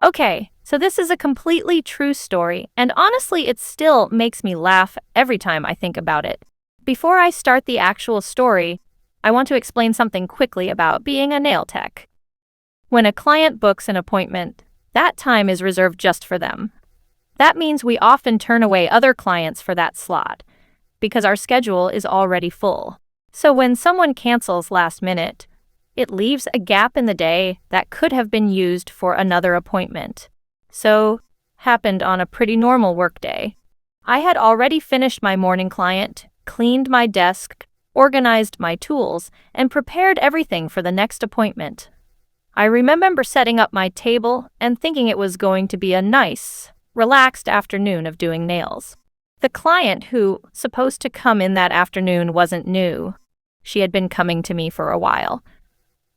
Okay, so this is a completely true story, and honestly, it still makes me laugh every time I think about it. Before I start the actual story, I want to explain something quickly about being a nail tech. When a client books an appointment, that time is reserved just for them. That means we often turn away other clients for that slot, because our schedule is already full. So when someone cancels last minute, it leaves a gap in the day that could have been used for another appointment. So, happened on a pretty normal workday. I had already finished my morning client, cleaned my desk, organized my tools, and prepared everything for the next appointment. I remember setting up my table and thinking it was going to be a nice, relaxed afternoon of doing nails. The client who supposed to come in that afternoon wasn't new. She had been coming to me for a while.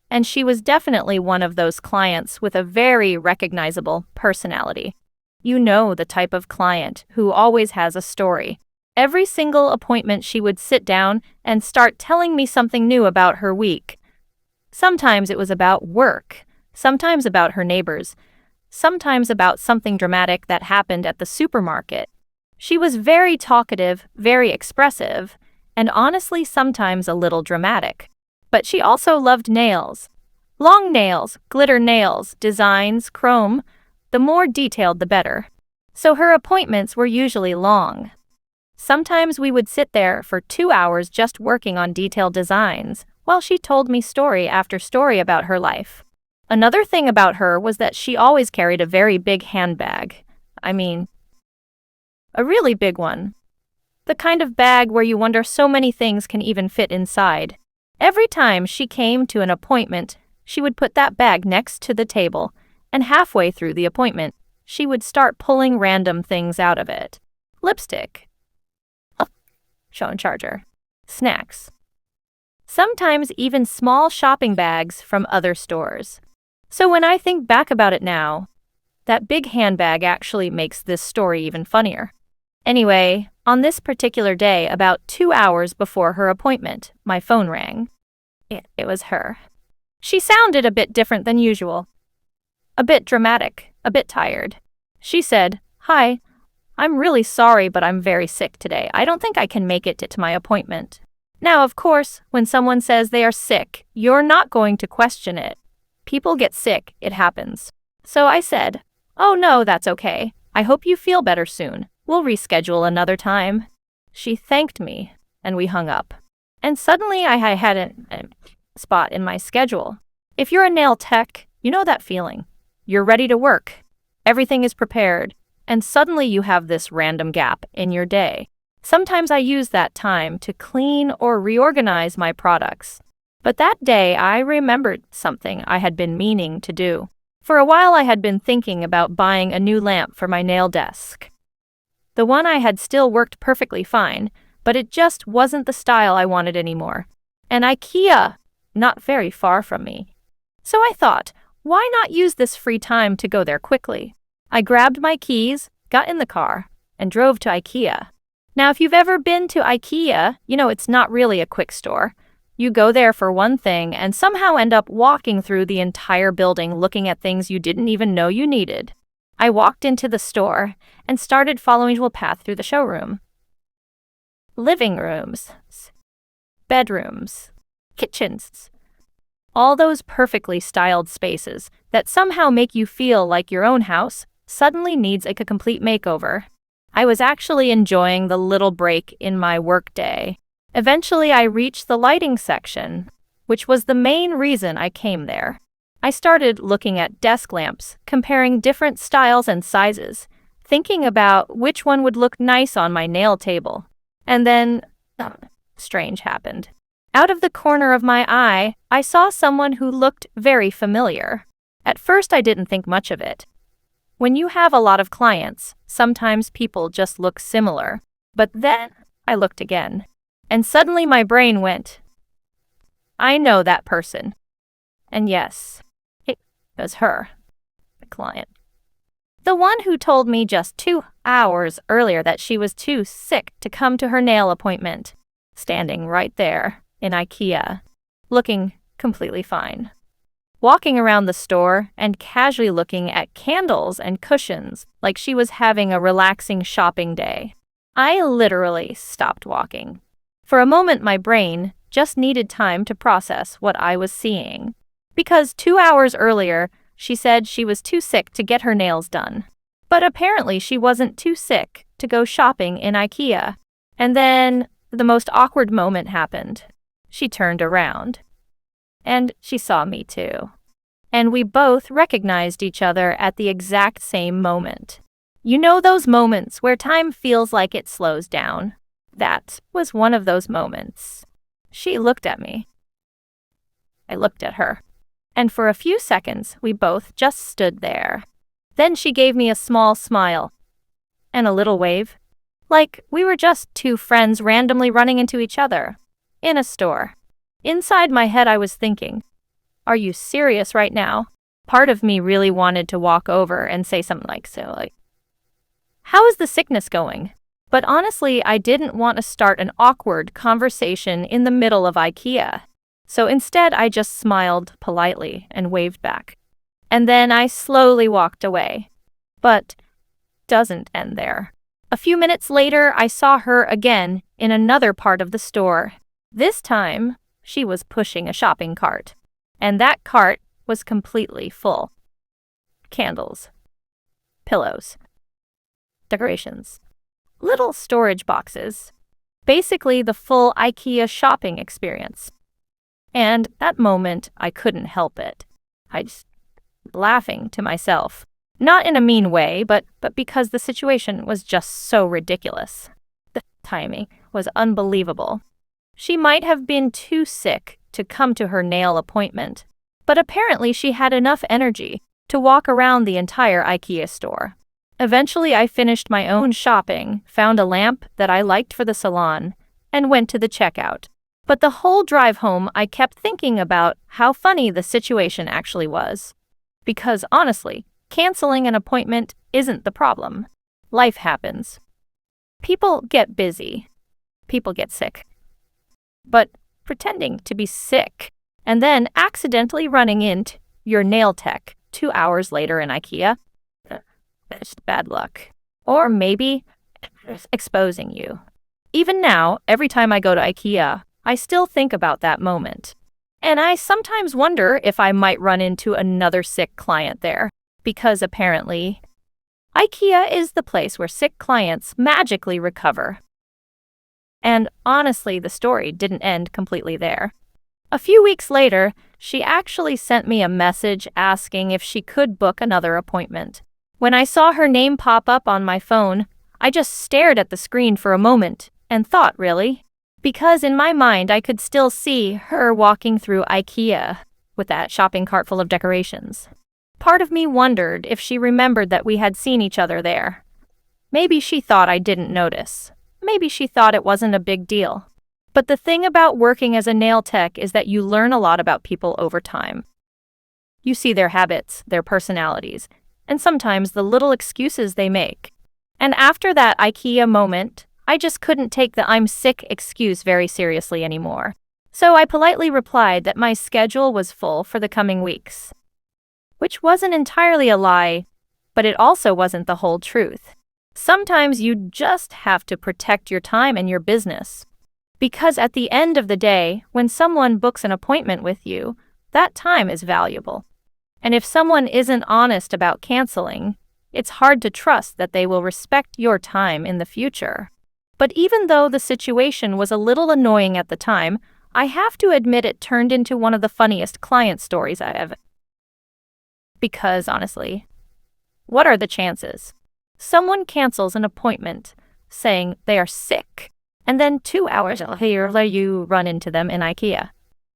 And she was definitely one of those clients with a very recognizable personality. You know, the type of client who always has a story. Every single appointment she would sit down and start telling me something new about her week. Sometimes it was about work, sometimes about her neighbors, sometimes about something dramatic that happened at the supermarket. She was very talkative, very expressive, and honestly sometimes a little dramatic. But she also loved nails. Long nails, glitter nails, designs, chrome. The more detailed the better. So her appointments were usually long. Sometimes we would sit there for 2 hours just working on detailed designs, while she told me story after story about her life. Another thing about her was that she always carried a very big handbag. I mean, a really big one. The kind of bag where you wonder so many things can even fit inside. Every time she came to an appointment, she would put that bag next to the table, and halfway through the appointment, she would start pulling random things out of it. Lipstick. Phone charger. Snacks. Sometimes even small shopping bags from other stores. So when I think back about it now, that big handbag actually makes this story even funnier. Anyway, on this particular day, about 2 hours before her appointment, my phone rang. It was her. She sounded a bit different than usual. A bit dramatic, a bit tired. She said, "Hi, I'm really sorry, but I'm very sick today. I don't think I can make it to my appointment." Now, of course, when someone says they are sick, you're not going to question it. People get sick, it happens. So I said, "Oh no, that's okay. I hope you feel better soon. We'll reschedule another time." She thanked me, and we hung up. And suddenly I had a spot in my schedule. If you're a nail tech, you know that feeling. You're ready to work. Everything is prepared, and suddenly you have this random gap in your day. Sometimes I use that time to clean or reorganize my products. But that day I remembered something I had been meaning to do. For a while I had been thinking about buying a new lamp for my nail desk. The one I had still worked perfectly fine, but it just wasn't the style I wanted anymore. And IKEA, not very far from me. So I thought, why not use this free time to go there quickly? I grabbed my keys, got in the car, and drove to IKEA. Now, if you've ever been to IKEA, you know it's not really a quick store. You go there for one thing and somehow end up walking through the entire building looking at things you didn't even know you needed. I walked into the store and started following a path through the showroom. Living rooms, bedrooms, kitchens, all those perfectly styled spaces that somehow make you feel like your own house suddenly needs a complete makeover. I was actually enjoying the little break in my workday. Eventually, I reached the lighting section, which was the main reason I came there. I started looking at desk lamps, comparing different styles and sizes, thinking about which one would look nice on my nail table. And then, strange happened. Out of the corner of my eye, I saw someone who looked very familiar. At first, I didn't think much of it. When you have a lot of clients, sometimes people just look similar. But then, I looked again. And suddenly my brain went, I know that person. And yes, it was her, the client. The one who told me just 2 hours earlier that she was too sick to come to her nail appointment, standing right there in IKEA, looking completely fine. walking around the store and casually looking at candles and cushions like she was having a relaxing shopping day. I literally stopped walking. For a moment, my brain just needed time to process what I was seeing. Because 2 hours earlier, she said she was too sick to get her nails done. But apparently she wasn't too sick to go shopping in IKEA. And then the most awkward moment happened. She turned around. And she saw me too. And we both recognized each other at the exact same moment. You know those moments where time feels like it slows down? That was one of those moments. She looked at me. I looked at her. And for a few seconds, we both just stood there. Then she gave me a small smile and a little wave, like we were just two friends randomly running into each other in a store. Inside my head, I was thinking, are you serious right now? Part of me really wanted to walk over and say something like, how is the sickness going? But honestly, I didn't want to start an awkward conversation in the middle of IKEA. So instead, I just smiled politely and waved back. And then I slowly walked away. But doesn't end there. A few minutes later, I saw her again in another part of the store. This time, she was pushing a shopping cart. And that cart was completely full. Candles. Pillows. Decorations. Little storage boxes. Basically the full IKEA shopping experience. And that moment, I couldn't help it. I just laughing to myself. Not in a mean way, but because the situation was just so ridiculous. The timing was unbelievable. She might have been too sick to come to her nail appointment, but apparently she had enough energy to walk around the entire IKEA store. Eventually, I finished my own shopping, found a lamp that I liked for the salon, and went to the checkout. But the whole drive home, I kept thinking about how funny the situation actually was. Because honestly, canceling an appointment isn't the problem. Life happens. People get busy. People get sick. But pretending to be sick and then accidentally running into your nail tech 2 hours later in IKEA, that's bad luck. Or maybe exposing you. Even now, every time I go to IKEA, I still think about that moment. And I sometimes wonder if I might run into another sick client there, because apparently, IKEA is the place where sick clients magically recover. And honestly, the story didn't end completely there. A few weeks later, she actually sent me a message asking if she could book another appointment. When I saw her name pop up on my phone, I just stared at the screen for a moment and thought, really? Because in my mind, I could still see her walking through IKEA with that shopping cart full of decorations. Part of me wondered if she remembered that we had seen each other there. Maybe she thought I didn't notice. Maybe she thought it wasn't a big deal. But the thing about working as a nail tech is that you learn a lot about people over time. You see their habits, their personalities, and sometimes the little excuses they make. And after that IKEA moment, I just couldn't take the I'm sick excuse very seriously anymore. So I politely replied that my schedule was full for the coming weeks. Which wasn't entirely a lie, but it also wasn't the whole truth. Sometimes you just have to protect your time and your business. Because at the end of the day, when someone books an appointment with you, that time is valuable. And if someone isn't honest about canceling, it's hard to trust that they will respect your time in the future. But even though the situation was a little annoying at the time, I have to admit it turned into one of the funniest client stories I have. Because honestly, what are the chances? Someone cancels an appointment saying they are sick, and then 2 hours later you run into them in IKEA.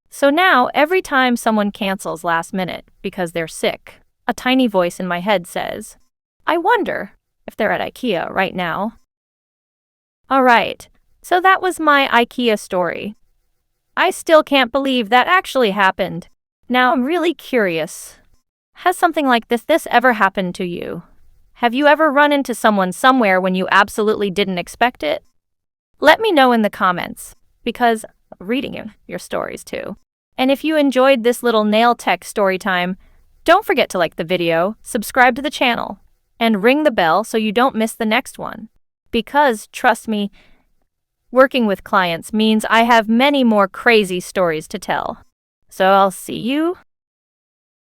So now, every time someone cancels last minute because they're sick, a tiny voice in my head says, I wonder if they're at IKEA right now. Alright, so that was my IKEA story. I still can't believe that actually happened. Now I'm really curious. Has something like this ever happened to you? Have you ever run into someone somewhere when you absolutely didn't expect it? Let me know in the comments, because I'm reading your stories too. And if you enjoyed this little nail tech story time, don't forget to like the video, subscribe to the channel, and ring the bell so you don't miss the next one. Because, trust me, working with clients means I have many more crazy stories to tell. So I'll see you